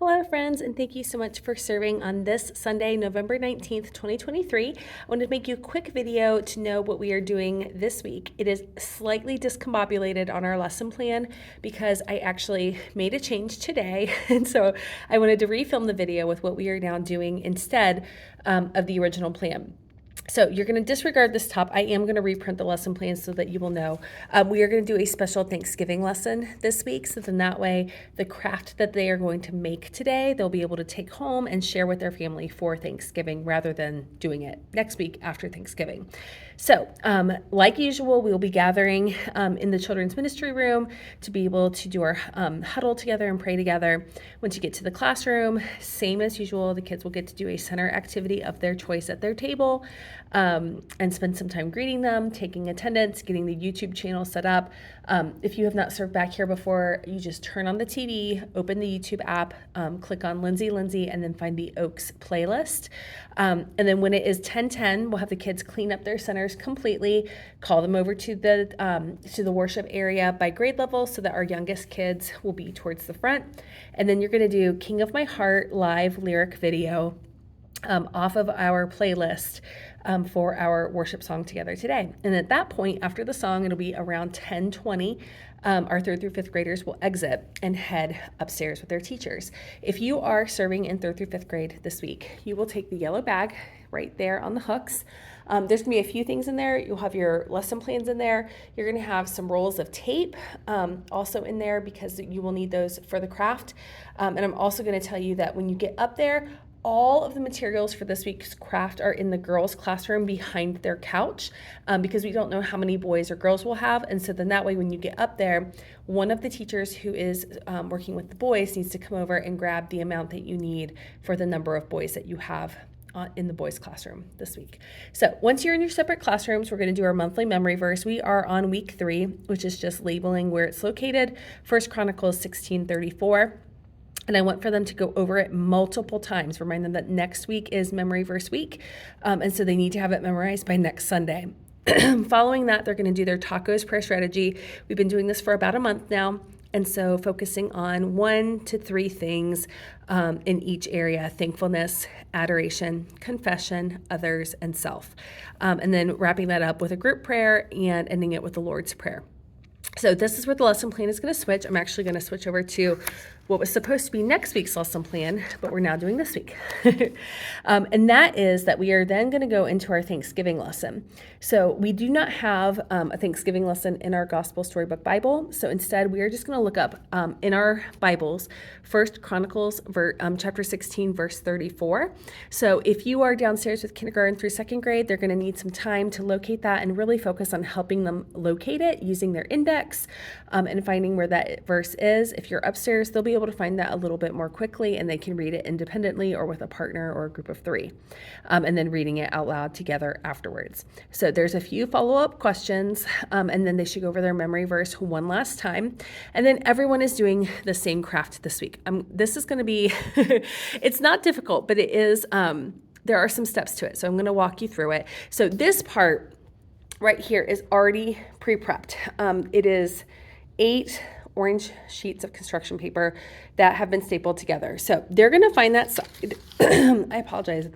Hello, friends, and thank you so much for serving on this Sunday, November 19th, 2023. I wanted to make you a quick video to know what we are doing this week. It is slightly discombobulated on our lesson plan because I actually made a change today, and so I wanted to refilm the video with what we are now doing instead of the original plan. So you're going to disregard this top. I am going to reprint the lesson plan so that you will know. We are going to do a special Thanksgiving lesson this week. So then that way, the craft that they are going to make today, they'll be able to take home and share with their family for Thanksgiving rather than doing it next week after Thanksgiving. So like usual, we'll be gathering in the children's ministry room to be able to do our huddle together and pray together. Once you get to the classroom, same as usual, the kids will get to do a center activity of their choice at their table. And spend some time greeting them, taking attendance, getting the YouTube channel set up. If you have not served back here before, you just turn on the TV, open the YouTube app, click on Lindsay, and then find the Oaks playlist. And then when it is 10:10, we'll have the kids clean up their centers completely, call them over to the worship area by grade level so that our youngest kids will be towards the front. And then you're going to do King of My Heart live lyric video off of our playlist for our worship song together today. And at that point, after the song, it'll be around 10:20. Our 3rd through 5th graders will exit and head upstairs with their teachers. If you are serving in 3rd through 5th grade this week, you will take the yellow bag right there on the hooks. There's going to be a few things in there. You'll have your lesson plans in there. You're going to have some rolls of tape also in there because you will need those for the craft. And I'm also going to tell you that when you get up there, all of the materials for this week's craft are in the girls' classroom behind their couch because we don't know how many boys or girls we'll have. And so then that way, when you get up there, one of the teachers who is working with the boys needs to come over and grab the amount that you need for the number of boys that you have in the boys' classroom this week. So once you're in your separate classrooms, we're going to do our monthly memory verse. We are on week 3, which is just labeling where it's located. 1 Chronicles 16:34. And I want for them to go over it multiple times. Remind them that next week is memory verse week. And so they need to have it memorized by next Sunday. Following that, they're going to do their tacos prayer strategy. We've been doing this for about a month now. And so focusing on 1 to 3 things in each area: thankfulness, adoration, confession, others, and self. And then wrapping that up with a group prayer and ending it with the Lord's Prayer. So this is where the lesson plan is going to switch. I'm actually going to switch over to what was supposed to be next week's lesson plan, but we're now doing this week. And that is that we are then going to go into our Thanksgiving lesson. So we do not have a Thanksgiving lesson in our Gospel Storybook Bible. So instead, we are just going to look up in our Bibles, 1 Chronicles chapter 16, verse 34. So if you are downstairs with kindergarten through 2nd grade, they're going to need some time to locate that and really focus on helping them locate it using their index and finding where that verse is. If you're upstairs, they'll be able to find that a little bit more quickly, and they can read it independently or with a partner or a group of 3, and then reading it out loud together afterwards. So there's a few follow-up questions, and then they should go over their memory verse one last time. And then everyone is doing the same craft this week. This is going to be, it's not difficult, but it is, there are some steps to it. So I'm going to walk you through it. So this part right here is already pre-prepped. It is 8 orange sheets of construction paper that have been stapled together. So they're going to find that side. I apologize.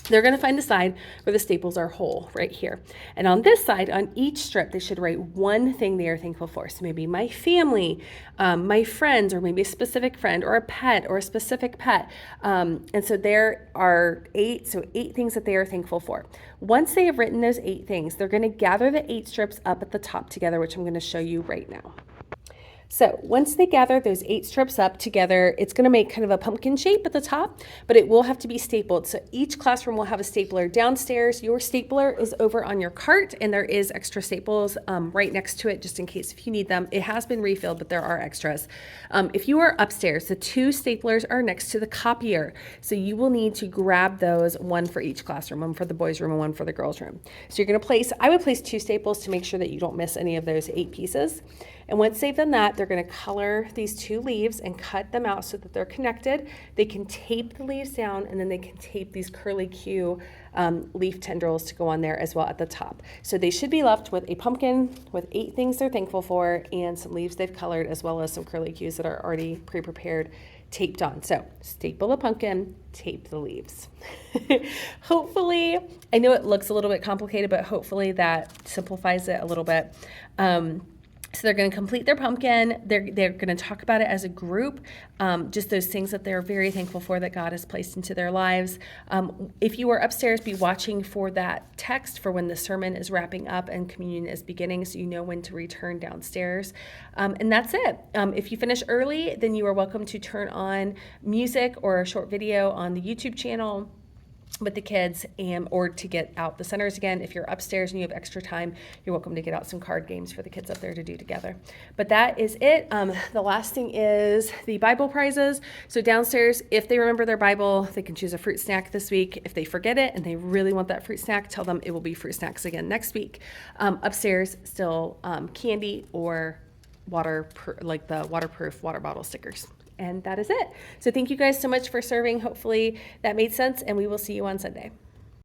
They're going to find the side where the staples are whole right here. And on this side, on each strip, they should write one thing they are thankful for. So maybe my family, my friends, or maybe a specific friend, or a pet, or a specific pet. And so there are 8 things that they are thankful for. Once they have written those 8 things, they're going to gather the 8 strips up at the top together, which I'm going to show you right now. So once they gather those 8 strips up together, it's going to make kind of a pumpkin shape at the top, but it will have to be stapled. So each classroom will have a stapler downstairs. Your stapler is over on your cart, and there is extra staples right next to it just in case if you need them. It has been refilled, but there are extras. If you are upstairs, the 2 staplers are next to the copier. So you will need to grab those, one for each classroom, one for the boys' room and one for the girls' room. So you're going to place, I would place 2 staples to make sure that you don't miss any of those 8 pieces. And once they've done that, they're going to color these 2 leaves and cut them out so that they're connected. They can tape the leaves down, and then they can tape these curly Q leaf tendrils to go on there as well at the top. So they should be left with a pumpkin with 8 things they're thankful for and some leaves they've colored, as well as some curly Qs that are already pre-prepared taped on. So staple the pumpkin, tape the leaves. Hopefully, I know it looks a little bit complicated, but hopefully that simplifies it a little bit. So they're going to complete their pumpkin. They're going to talk about it as a group, just those things that they're very thankful for that God has placed into their lives. If you are upstairs, be watching for that text for when the sermon is wrapping up and communion is beginning, so you know when to return downstairs. And that's it. If you finish early, then you are welcome to turn on music or a short video on the YouTube channel with the kids, or to get out the centers again. If you're upstairs and you have extra time, you're welcome to get out some card games for the kids up there to do together. But that is it. The last thing is the Bible prizes. So downstairs, if they remember their Bible, they can choose a fruit snack this week. If they forget it and they really want that fruit snack, tell them it will be fruit snacks again next week. Upstairs, still candy or like the waterproof water bottle stickers. And that is it. So thank you guys so much for serving. Hopefully that made sense, and we will see you on Sunday.